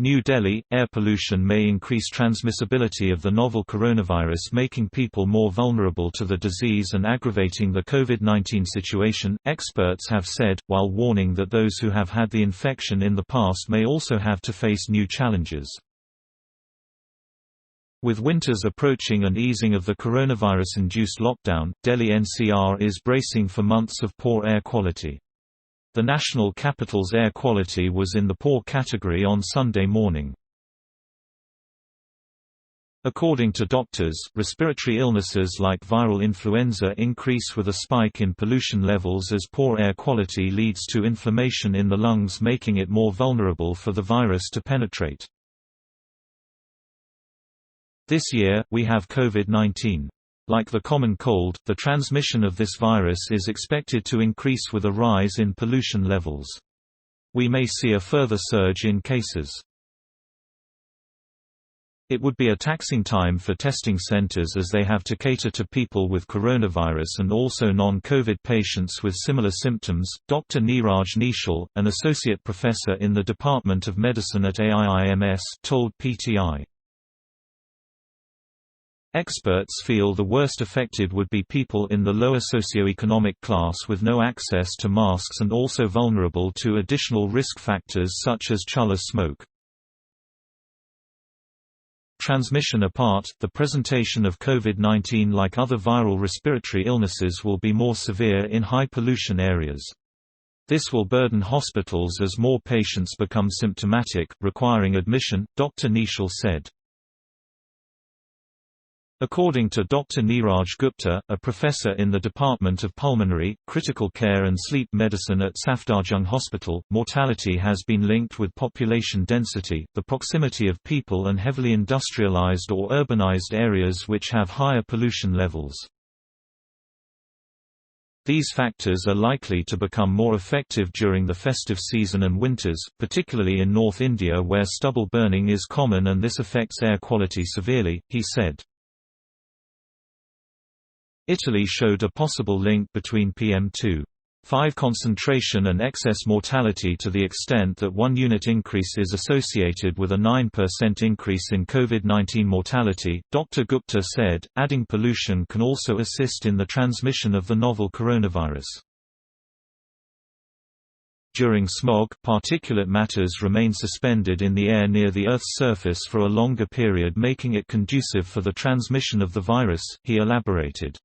New Delhi, air pollution may increase transmissibility of the novel coronavirus, making people more vulnerable to the disease and aggravating the COVID-19 situation, experts have said, while warning that those who have had the infection in the past may also have to face new challenges. With winters approaching and easing of the coronavirus-induced lockdown, Delhi-NCR is bracing for months of poor air quality. The national capital's air quality was in the poor category on Sunday morning. According to doctors, respiratory illnesses like viral influenza increase with a spike in pollution levels as poor air quality leads to inflammation in the lungs, making it more vulnerable for the virus to penetrate. This year, we have COVID-19. Like the common cold, the transmission of this virus is expected to increase with a rise in pollution levels. We may see a further surge in cases. It would be a taxing time for testing centers as they have to cater to people with coronavirus and also non-COVID patients with similar symptoms. Dr Neeraj Nischal, an associate professor in the Department of Medicine at AIIMS, told PTI. Experts feel the worst affected would be people in the lower socioeconomic class with no access to masks and also vulnerable to additional risk factors such as chulla smoke. Transmission apart, the presentation of COVID-19 like other viral respiratory illnesses will be more severe in high pollution areas. This will burden hospitals as more patients become symptomatic, requiring admission, Dr. Nischal said. According to Dr. Neeraj Gupta, a professor in the Department of Pulmonary, Critical Care and Sleep Medicine at Safdarjung Hospital, mortality has been linked with population density, the proximity of people and heavily industrialized or urbanized areas which have higher pollution levels. These factors are likely to become more effective during the festive season and winters, particularly in North India where stubble burning is common and this affects air quality severely, he said. Italy showed a possible link between PM2.5 concentration and excess mortality to the extent that 1 unit increase is associated with a 9% increase in COVID-19 mortality, Dr. Gupta said, adding pollution can also assist in the transmission of the novel coronavirus. During smog, particulate matters remain suspended in the air near the Earth's surface for a longer period, making it conducive for the transmission of the virus, he elaborated.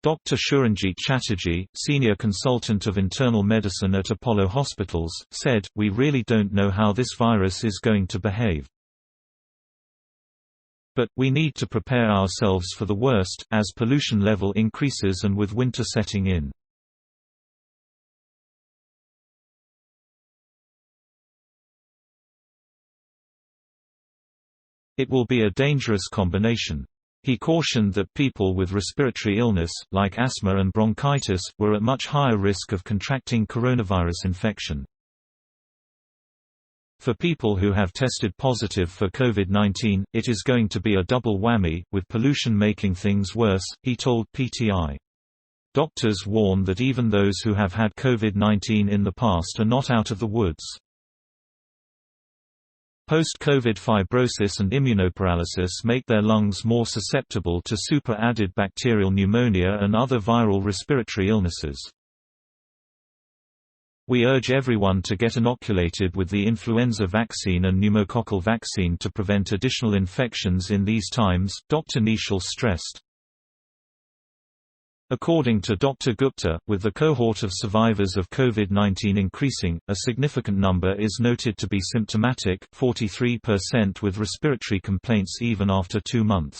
Dr. Suranjit Chatterjee, senior consultant of internal medicine at Apollo Hospitals, said, "We really don't know how this virus is going to behave. But, we need to prepare ourselves for the worst, as pollution level increases and with winter setting in." It will be a dangerous combination. He cautioned that people with respiratory illness, like asthma and bronchitis, were at much higher risk of contracting coronavirus infection. For people who have tested positive for COVID-19, it is going to be a double whammy, with pollution making things worse, he told PTI. Doctors warn that even those who have had COVID-19 in the past are not out of the woods. Post-COVID fibrosis and immunoparalysis make their lungs more susceptible to super-added bacterial pneumonia and other viral respiratory illnesses. We urge everyone to get inoculated with the influenza vaccine and pneumococcal vaccine to prevent additional infections in these times, Dr. Nischal stressed. According to Dr. Gupta, with the cohort of survivors of COVID-19 increasing, a significant number is noted to be symptomatic, 43% with respiratory complaints even after 2 months.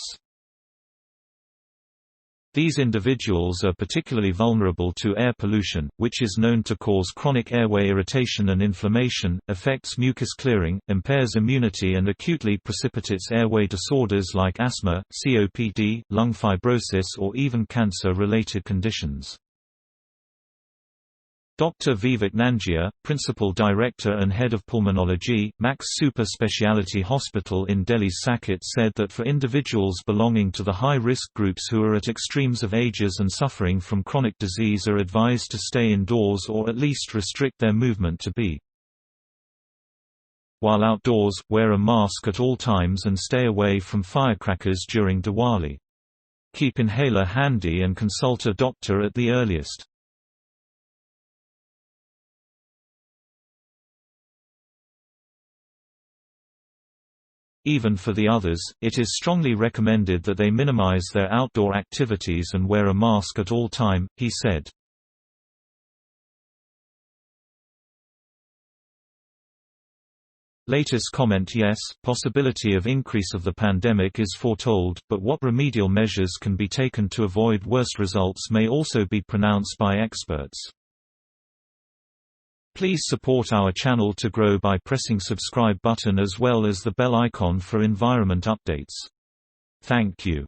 These individuals are particularly vulnerable to air pollution, which is known to cause chronic airway irritation and inflammation, affects mucus clearing, impairs immunity and acutely precipitates airway disorders like asthma, COPD, lung fibrosis or even cancer-related conditions. Dr. Vivek Nangia, Principal Director and Head of Pulmonology, Max Super Speciality Hospital in Delhi's Saket, said that for individuals belonging to the high-risk groups who are at extremes of ages and suffering from chronic disease are advised to stay indoors or at least restrict their movement to be While outdoors, wear a mask at all times and stay away from firecrackers during Diwali. Keep inhaler handy and consult a doctor at the earliest. Even for the others, it is strongly recommended that they minimize their outdoor activities and wear a mask at all time, he said. Latest comment: yes, possibility of increase of the pandemic is foretold, but what remedial measures can be taken to avoid worse results may also be pronounced by experts. Please support our channel to grow by pressing subscribe button as well as the bell icon for environment updates. Thank you.